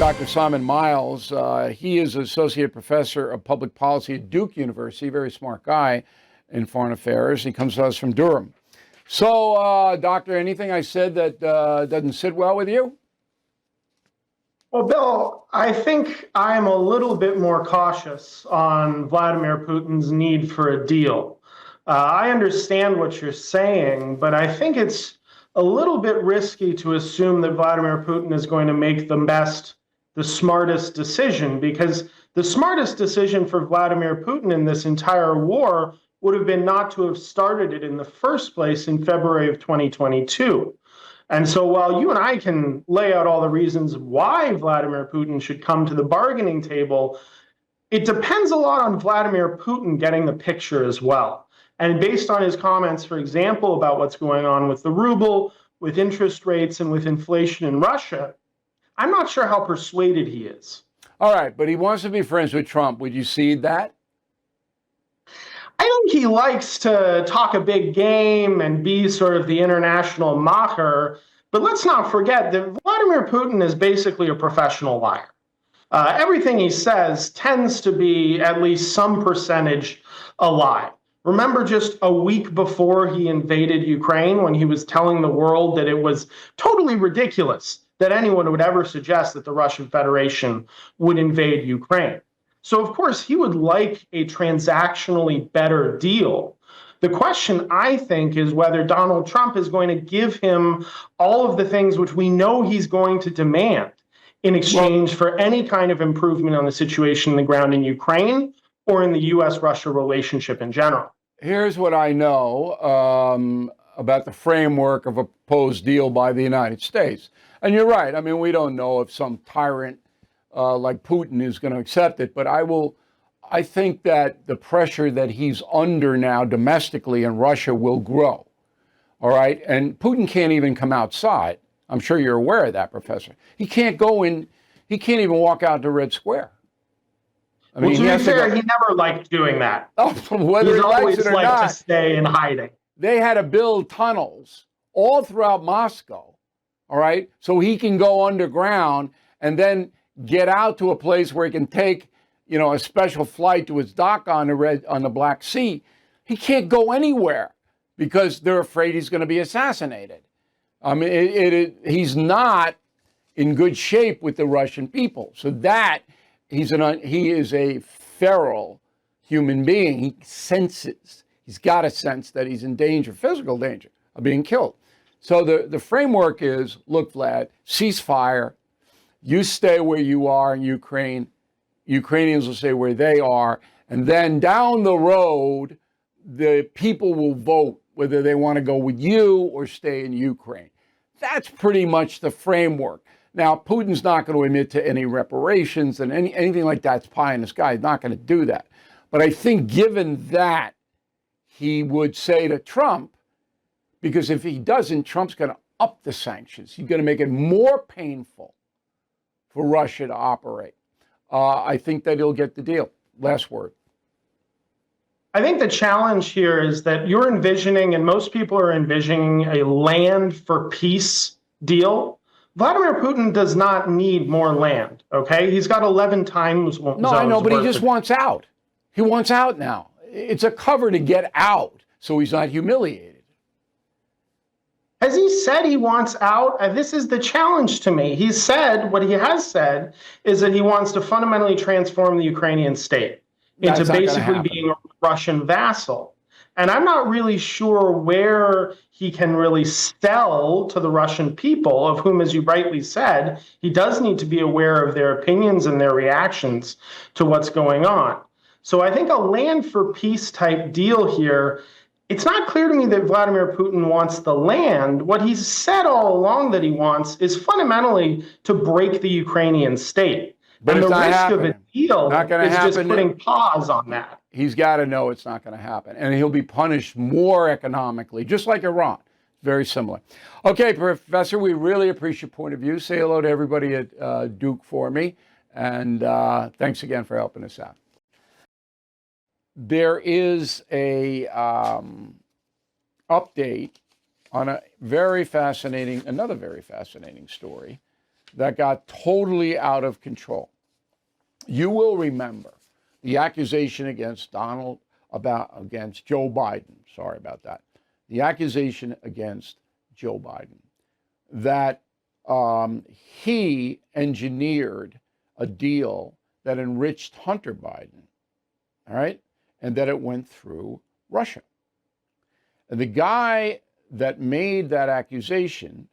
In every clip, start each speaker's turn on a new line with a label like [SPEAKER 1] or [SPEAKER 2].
[SPEAKER 1] Dr. Simon Miles. He is Associate Professor of Public Policy at Duke University, very smart guy in foreign affairs. He comes to us from Durham. So, Doctor, anything I said that doesn't sit well with you?
[SPEAKER 2] Well, Bill, I think I'm a little bit more cautious on Vladimir Putin's need for a deal. I understand what you're saying, but I think it's a little bit risky to assume that Vladimir Putin is going to make the smartest decision, because the smartest decision for Vladimir Putin in this entire war would have been not to have started it in the first place in February of 2022. And so while you and I can lay out all the reasons why Vladimir Putin should come to the bargaining table, it depends a lot on Vladimir Putin getting the picture as well. And based on his comments, for example, about what's going on with the ruble, with interest rates, and with inflation in Russia, I'm not sure how persuaded he is.
[SPEAKER 1] All right, but he wants to be friends with Trump. Would you cede that?
[SPEAKER 2] I think he likes to talk a big game and be sort of the international macher, but let's not forget that Vladimir Putin is basically a professional liar. Everything he says tends to be at least some percentage a lie. Remember just a week before he invaded Ukraine when he was telling the world that it was totally ridiculous that anyone would ever suggest that the Russian Federation would invade Ukraine. So, of course, he would like a transactionally better deal. The question, I think, is whether Donald Trump is going to give him all of the things which we know he's going to demand in exchange for any kind of improvement on the situation on the ground in Ukraine or in the U.S.-Russia relationship in general.
[SPEAKER 1] Here's what I know about the framework of a proposed deal by the United States. And you're right. I mean, we don't know if some tyrant like Putin is going to accept it, but I think that the pressure that he's under now domestically in Russia will grow. All right. And Putin can't even come outside. I'm sure you're aware of that, Professor. He can't go in. He can't even walk out to Red Square.
[SPEAKER 2] I mean, to be fair, he never liked doing that.
[SPEAKER 1] Oh, whether he likes it or not,
[SPEAKER 2] to stay in hiding.
[SPEAKER 1] They had to build tunnels all throughout Moscow. All right. So he can go underground and then get out to a place where he can take, a special flight to his dock on the Black Sea. He can't go anywhere because they're afraid he's going to be assassinated. I mean, he's not in good shape with the Russian people. So that he is a feral human being. He senses. He's got a sense that he's in danger, physical danger of being killed. So the framework is, look, Vlad, ceasefire. You stay where you are in Ukraine. Ukrainians will stay where they are. And then down the road, the people will vote whether they want to go with you or stay in Ukraine. That's pretty much the framework. Now, Putin's not going to admit to any reparations and anything like that's pie in the sky. He's not going to do that. But I think given that, he would say to Trump, because if he doesn't, Trump's going to up the sanctions. He's going to make it more painful for Russia to operate. I think that he'll get the deal. Last word.
[SPEAKER 2] I think the challenge here is that you're envisioning, and most people are envisioning, a land for peace deal. Vladimir Putin does not need more land, okay? He's got 11 time zones.
[SPEAKER 1] No, I know, but he just wants out. He wants out now. It's a cover to get out so he's not humiliated.
[SPEAKER 2] Has he said he wants out? This is the challenge to me. He said, what he has said is that he wants to fundamentally transform the Ukrainian state into basically being a Russian vassal. And I'm not really sure where he can really sell to the Russian people, of whom, as you rightly said, he does need to be aware of their opinions and their reactions to what's going on. So I think a land for peace type deal here, it's not clear to me that Vladimir Putin wants the land. What he's said all along that he wants is fundamentally to break the Ukrainian state.
[SPEAKER 1] But
[SPEAKER 2] and the risk
[SPEAKER 1] happening.
[SPEAKER 2] of a deal is just putting pause on that.
[SPEAKER 1] He's got to know it's not going to happen. And he'll be punished more economically, just like Iran. Very similar. Okay, Professor, we really appreciate your point of view. Say hello to everybody at Duke for me. And thanks again for helping us out. There is a update on another very fascinating story that got totally out of control. You will remember the accusation against Joe Biden. Sorry about that. The accusation against Joe Biden that he engineered a deal that enriched Hunter Biden, all right, and that it went through Russia. And the guy that made that accusation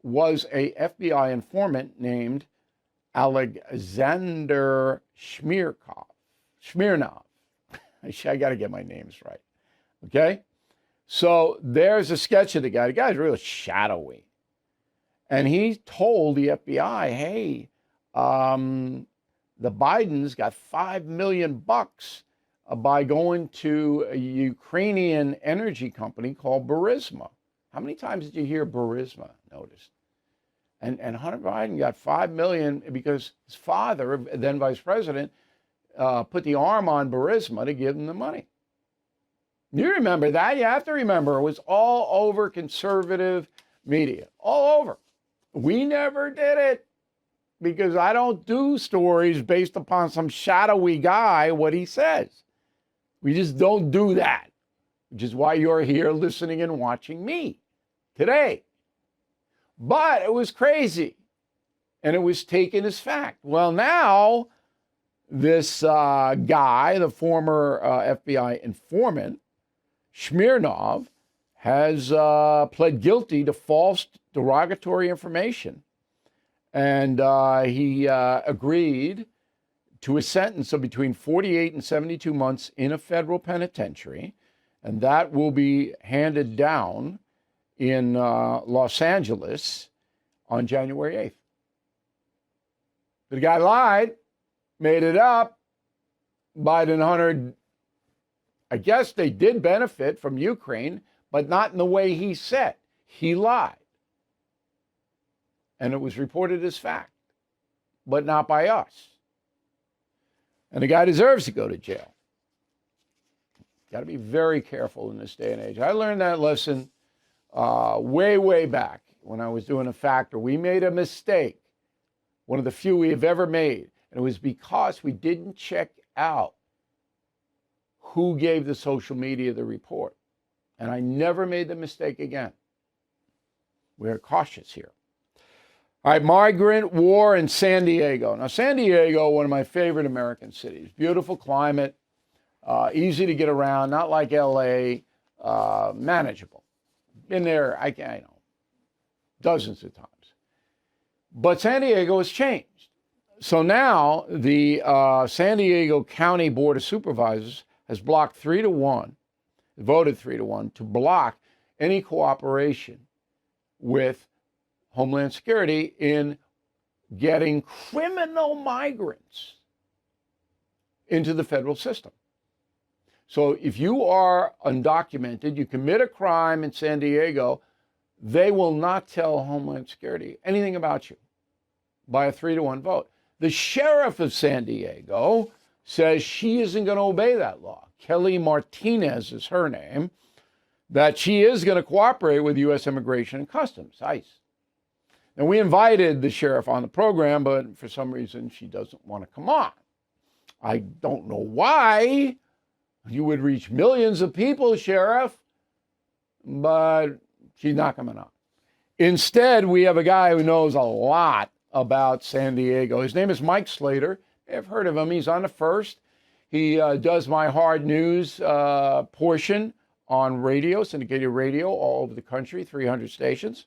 [SPEAKER 1] was a FBI informant named Alexander Smirnov. I got to get my names right. Okay? So there's a sketch of the guy. The guy's really shadowy. And he told the FBI, hey, the Bidens got $5 million by going to a Ukrainian energy company called Burisma. How many times did you hear Burisma noticed? And Hunter Biden got $5 million because his father, then vice president, put the arm on Burisma to give him the money. You remember that? You have to remember it was all over conservative media, all over. We never did it because I don't do stories based upon some shadowy guy, what he says. We just don't do that, which is why you're here listening and watching me today. But it was crazy, and it was taken as fact. Well, now this guy, the former FBI informant, Smirnov, has pled guilty to false derogatory information. And he agreed to a sentence of between 48 and 72 months in a federal penitentiary. And that will be handed down in Los Angeles on January 8th. The guy lied, made it up. Biden and Hunter, I guess they did benefit from Ukraine, but not in the way he said. He lied. And it was reported as fact, but not by us. And the guy deserves to go to jail. Got to be very careful in this day and age. I learned that lesson way back when I was doing a factor. We made a mistake, one of the few we have ever made. And it was because we didn't check out who gave the social media the report. And I never made the mistake again. We're cautious here. All right, migrant war in San Diego. Now, San Diego, one of my favorite American cities. Beautiful climate, easy to get around, not like LA, manageable. Been there, I know, dozens of times. But San Diego has changed. So now the San Diego County Board of Supervisors has blocked 3-1, voted 3-1 to block any cooperation with Homeland Security in getting criminal migrants into the federal system. So if you are undocumented, you commit a crime in San Diego, they will not tell Homeland Security anything about you by a 3-1 vote. The sheriff of San Diego says she isn't going to obey that law. Kelly Martinez is her name, that she is going to cooperate with U.S. Immigration and Customs, ICE. And we invited the sheriff on the program, but for some reason she doesn't want to come on. I don't know why. You would reach millions of people, Sheriff, but she's not coming on. Instead, we have a guy who knows a lot about San Diego. His name is Mike Slater. I've heard of him. He's on the First. He does my hard news portion on radio, syndicated radio, all over the country, 300 stations.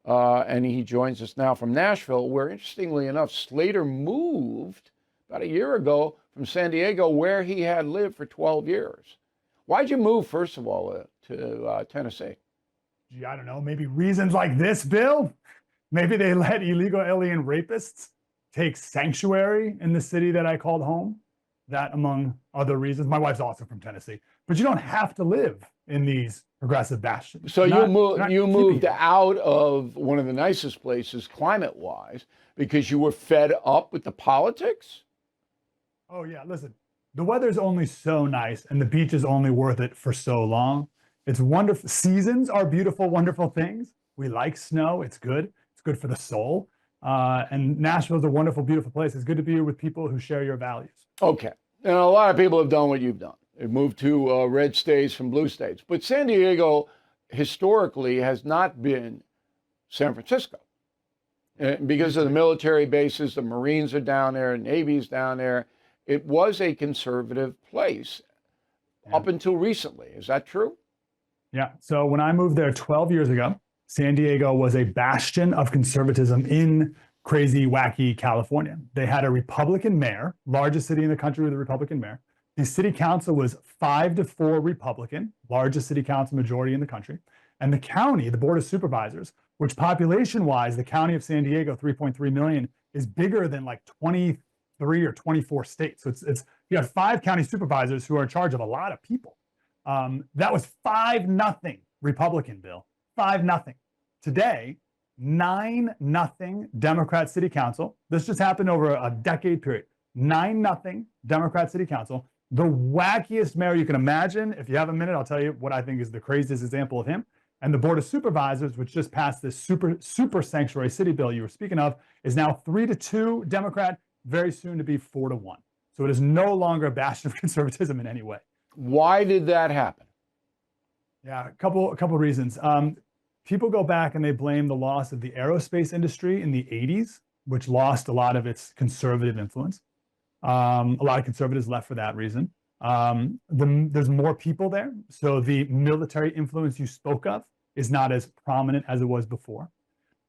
[SPEAKER 1] And he joins us now from Nashville, where, interestingly enough, Slater moved about a year ago from San Diego, where he had lived for 12 years. Why'd you move, first of all, to Tennessee?
[SPEAKER 3] Gee, I don't know, maybe reasons like this, Bill? Maybe they let illegal alien rapists take sanctuary in the city that I called home. That, among other reasons. My wife's also from Tennessee. But you don't have to live in these progressive bastions.
[SPEAKER 1] So you moved out of one of the nicest places, climate-wise, because you were fed up with the politics?
[SPEAKER 3] Oh, yeah, listen. The weather's only so nice, and the beach is only worth it for so long. It's wonderful. Seasons are beautiful, wonderful things. We like snow. It's good. It's good for the soul. And Nashville is a wonderful, beautiful place. It's good to be with people who share your values.
[SPEAKER 1] Okay. And a lot of people have done what you've done. They've moved to red states from blue states. But San Diego historically has not been San Francisco. Because of the military bases, the Marines are down there, Navy's down there. It was a conservative place up until recently. Is that true?
[SPEAKER 3] Yeah. So when I moved there 12 years ago, San Diego was a bastion of conservatism in crazy, wacky California. They had a Republican mayor, largest city in the country with a Republican mayor. The city council was 5-4 Republican, largest city council majority in the country. And the county, the Board of Supervisors, which population-wise, the county of San Diego, 3.3 million, is bigger than like 23 or 24 states. So it's you have 5 county supervisors who are in charge of a lot of people. That was 5-0 Republican, Bill. 5-0. Today, 9-0 Democrat City Council. This just happened over a decade period. 9-0 Democrat City Council. The wackiest mayor you can imagine. If you have a minute, I'll tell you what I think is the craziest example of him. And the Board of Supervisors, which just passed this super sanctuary city bill you were speaking of, is now 3-2 Democrat, very soon to be 4-1. So it is no longer a bastion of conservatism in any way.
[SPEAKER 1] Why did that happen?
[SPEAKER 3] Yeah, a couple reasons. People go back and they blame the loss of the aerospace industry in the 80s, which lost a lot of its conservative influence. A lot of conservatives left for that reason. There's more people there, so the military influence you spoke of is not as prominent as it was before.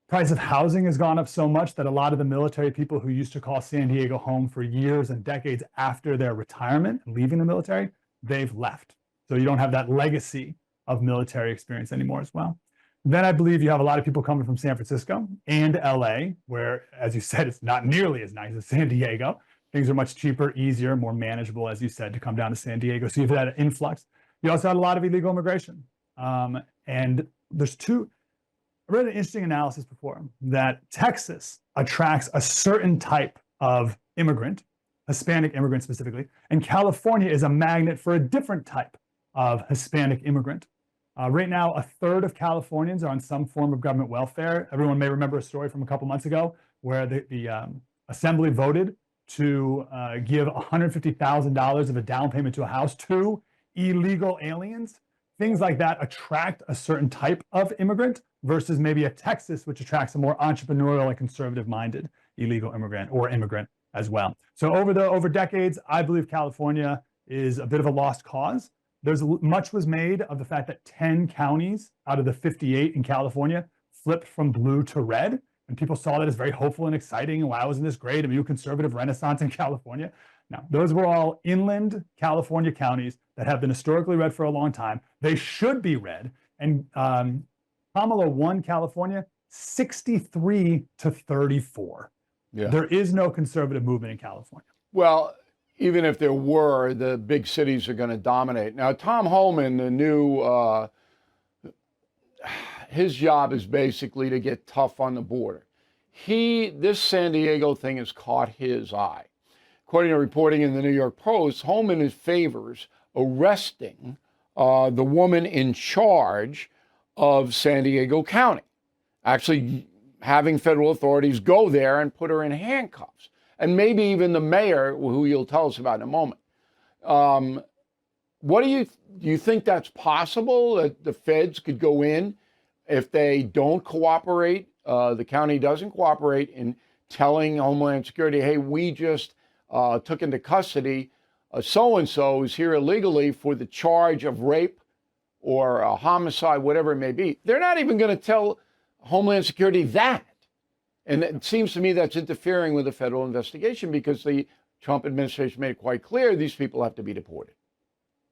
[SPEAKER 3] Price of housing has gone up so much that a lot of the military people who used to call San Diego home for years and decades after their retirement and leaving the military, they've left. So you don't have that legacy of military experience anymore as well. Then I believe you have a lot of people coming from San Francisco and LA, where, as you said, it's not nearly as nice as San Diego. Things are much cheaper, easier, more manageable, as you said, to come down to San Diego. So you've had an influx. You also had a lot of illegal immigration. And there's I read an interesting analysis before that Texas attracts a certain type of immigrant, Hispanic immigrant specifically, and California is a magnet for a different type of Hispanic immigrant. Right now, 1/3 of Californians are on some form of government welfare. Everyone may remember a story from a couple months ago where the assembly voted to give $150,000 of a down payment to a house to illegal aliens. Things like that attract a certain type of immigrant versus maybe a Texas, which attracts a more entrepreneurial and conservative-minded illegal immigrant or immigrant as well. So over decades, I believe California is a bit of a lost cause. Much was made of the fact that 10 counties out of the 58 in California flipped from blue to red. And people saw that as very hopeful and exciting. And wow, isn't this great? A new conservative renaissance in California. Now, those were all inland California counties that have been historically red for a long time. They should be red. And Kamala won California 63-34.
[SPEAKER 1] Yeah.
[SPEAKER 3] There is no conservative movement in California.
[SPEAKER 1] Well, even if there were, the big cities are going to dominate. Now, Tom Homan, the new, his job is basically to get tough on the border. This San Diego thing has caught his eye. According to reporting in the New York Post, Homan favors arresting the woman in charge of San Diego County, actually having federal authorities go there and put her in handcuffs. And maybe even the mayor, who you'll tell us about in a moment. What do you think that's possible, that the feds could go in if they don't cooperate, the county doesn't cooperate in telling Homeland Security, hey, we just took into custody so-and-so who's here illegally for the charge of rape or a homicide, whatever it may be. They're not even going to tell Homeland Security that. And it seems to me that's interfering with the federal investigation because the Trump administration made it quite clear these people have to be deported.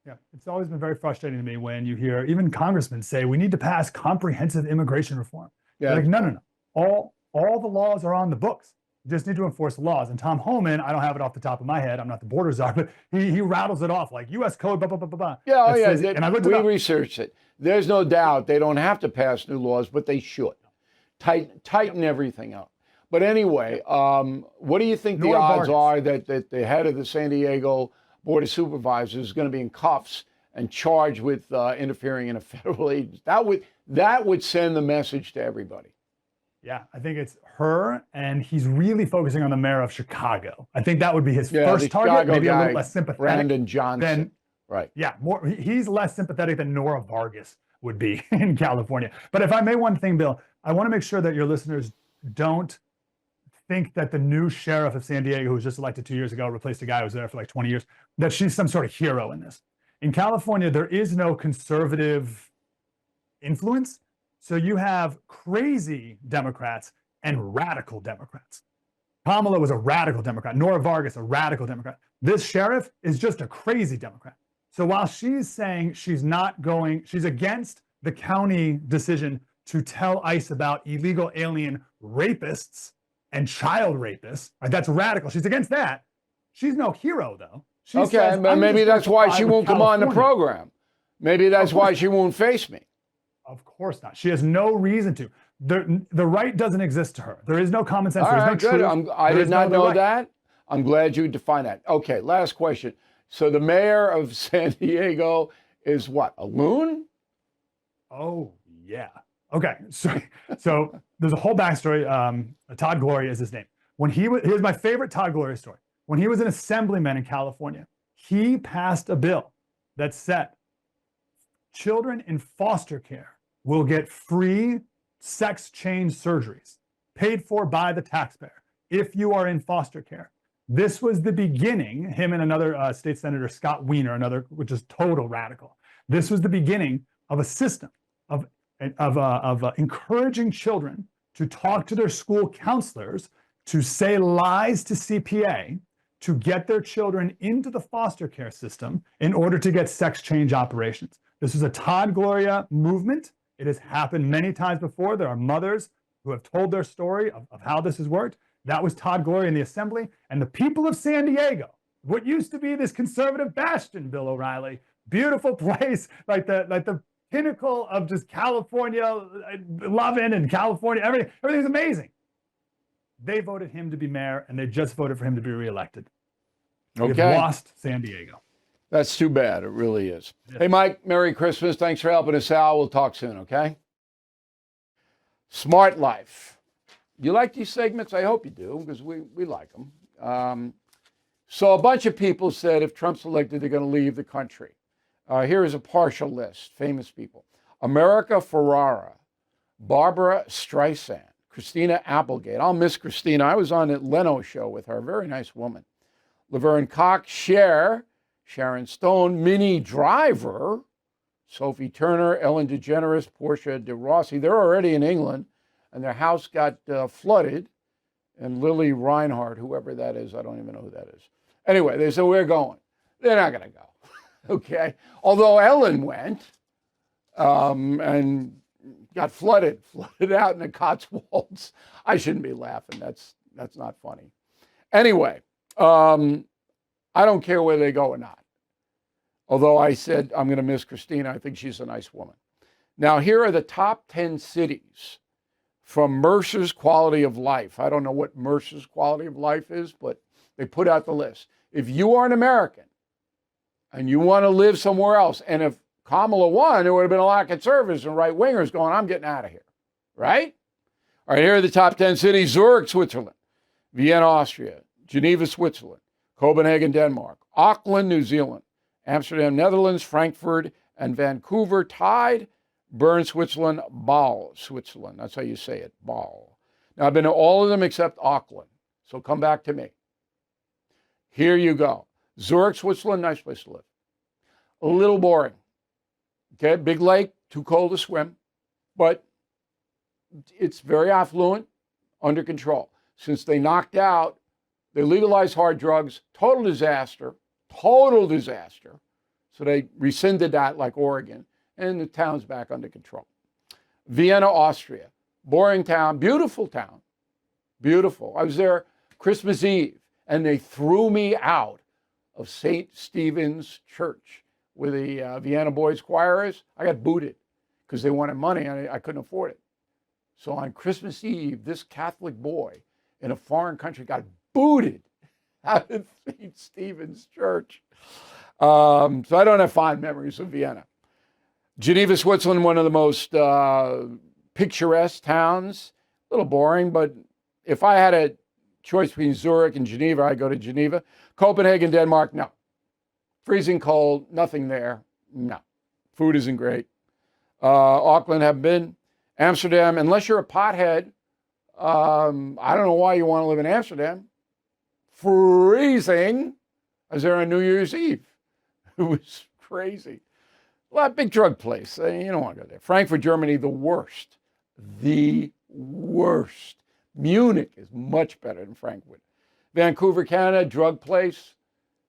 [SPEAKER 3] Yeah, it's always been very frustrating to me when you hear even congressmen say we need to pass comprehensive immigration reform. Yeah. They're like, no. All the laws are on the books. You just need to enforce the laws. And Tom Homan, I don't have it off the top of my head. I'm not the border czar, but he rattles it off like U.S. code, blah, blah, blah, blah, blah.
[SPEAKER 1] Yeah,
[SPEAKER 3] And I looked
[SPEAKER 1] we researched it. There's no doubt they don't have to pass new laws, but they should. Tighten everything up. But anyway, what do you think the odds are that the head of the San Diego Board of Supervisors is going to be in cuffs and charged with interfering in a federal agency? That would send the message to everybody.
[SPEAKER 3] Yeah, I think it's her, and he's really focusing on the mayor of Chicago. I think that would be his
[SPEAKER 1] Yeah,
[SPEAKER 3] first
[SPEAKER 1] the
[SPEAKER 3] target,
[SPEAKER 1] Chicago
[SPEAKER 3] maybe a
[SPEAKER 1] guy,
[SPEAKER 3] little less sympathetic
[SPEAKER 1] Brandon Johnson.
[SPEAKER 3] than,
[SPEAKER 1] Right.
[SPEAKER 3] yeah, he's less sympathetic than Nora Vargas would be in California. But if I may one thing, Bill, I want to make sure that your listeners don't think that the new sheriff of San Diego, who was just elected 2 years ago, replaced a guy who was there for like 20 years, that she's some sort of hero in this. In California, there is no conservative influence. So you have crazy Democrats and radical Democrats. Kamala was a radical Democrat. Nora Vargas, a radical Democrat. This sheriff is just a crazy Democrat. So while she's saying she's against the county decision to tell ICE about illegal alien rapists and child rapists, right? That's radical. She's against that. She's no hero, though. She
[SPEAKER 1] Okay,
[SPEAKER 3] says,
[SPEAKER 1] but maybe that's why she won't come on the program. Maybe that's why she won't face me.
[SPEAKER 3] Of course not. She has no reason to. The right doesn't exist to her. There is no common sense. There's no truth.
[SPEAKER 1] I did not know that. I'm glad you defined that. Okay, last question. So the mayor of San Diego is what? A loon?
[SPEAKER 3] Oh, yeah. Okay. So there's a whole backstory. Todd Gloria is his name. Here's my favorite Todd Gloria story. When he was an assemblyman in California, he passed a bill that said children in foster care will get free sex change surgeries paid for by the taxpayer if you are in foster care. This was the beginning, him and another state senator, Scott Wiener, which is total radical. This was the beginning of a system of encouraging children to talk to their school counselors, to say lies to CPA, to get their children into the foster care system in order to get sex change operations. This is a Todd Gloria movement. It has happened many times before. There are mothers who have told their story of how this has worked. That was Todd Gloria in the assembly. And the people of San Diego, what used to be this conservative bastion, Bill O'Reilly, beautiful place, like the pinnacle of just California, loving and California, everything's amazing. They voted him to be mayor, and they just voted for him to be reelected.
[SPEAKER 1] Okay.
[SPEAKER 3] We've lost San Diego.
[SPEAKER 1] That's too bad. It really is. Yeah. Hey, Mike, Merry Christmas. Thanks for helping us out. We'll talk soon, okay? Smart Life. You like these segments? I hope you do, because we like them. So a bunch of people said if Trump's elected, they're going to leave the country. Here is a partial list. Famous people. America Ferrara, Barbara Streisand, Christina Applegate. I'll miss Christina. I was on the Leno show with her. Very nice woman. Laverne Cox, Cher, Sharon Stone, Minnie Driver, Sophie Turner, Ellen DeGeneres, Portia de Rossi. They're already in England, and their house got flooded. And Lily Reinhardt, whoever that is, I don't even know who that is. Anyway, they said, we're going. They're not going to go. Okay. Although Ellen went and got flooded out in the Cotswolds. I shouldn't be laughing. That's not funny. Anyway, I don't care whether they go or not. Although I said I'm going to miss Christina. I think she's a nice woman. Now, here are the top 10 cities from Mercer's Quality of Life. I don't know what Mercer's Quality of Life is, but they put out the list. If you are an American and you want to live somewhere else, and if Kamala won, there would have been a lot of conservatives and right-wingers going, I'm getting out of here, right? All right, here are the top 10 cities. Zurich, Switzerland. Vienna, Austria. Geneva, Switzerland. Copenhagen, Denmark. Auckland, New Zealand. Amsterdam, Netherlands. Frankfurt and Vancouver tied. Bern, Switzerland. Ball, Switzerland. That's how you say it, Ball. Now, I've been to all of them except Auckland, so come back to me. Here you go. Zurich, Switzerland, nice place to live. A little boring. Okay, big lake, too cold to swim, but it's very affluent, under control. Since they legalized hard drugs, total disaster. So they rescinded that like Oregon, and the town's back under control. Vienna, Austria, boring town, beautiful town, beautiful. I was there Christmas Eve, and they threw me out of St. Stephen's Church, where the Vienna Boys Choir is. I got booted because they wanted money and I couldn't afford it. So on Christmas Eve, this Catholic boy in a foreign country got booted out of St. Stephen's Church. So I don't have fond memories of Vienna. Geneva, Switzerland, one of the most picturesque towns. A little boring, but if I had a choice between Zurich and Geneva, I'd go to Geneva. Copenhagen, Denmark, no. Freezing cold, nothing there, no. Food isn't great. Auckland, haven't been. Amsterdam, unless you're a pothead, I don't know why you want to live in Amsterdam. Freezing. I was there on New Year's Eve. It was crazy. Well, big drug place. You don't want to go there. Frankfurt, Germany, the worst. The worst. Munich is much better than Frankfurt. Vancouver, Canada, drug place.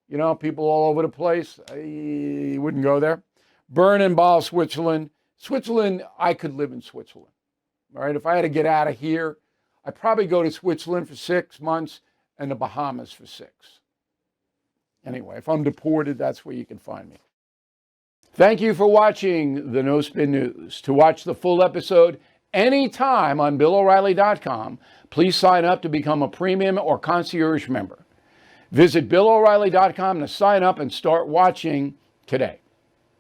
[SPEAKER 1] You know, people all over the place. I wouldn't go there. Bern and Bâle, Switzerland. Switzerland, I could live in Switzerland. All right, if I had to get out of here, I'd probably go to Switzerland for 6 months and the Bahamas for 6. Anyway, if I'm deported, that's where you can find me. Thank you for watching the No Spin News. To watch the full episode anytime on BillO'Reilly.com, please sign up to become a premium or concierge member. Visit BillO'Reilly.com to sign up and start watching today.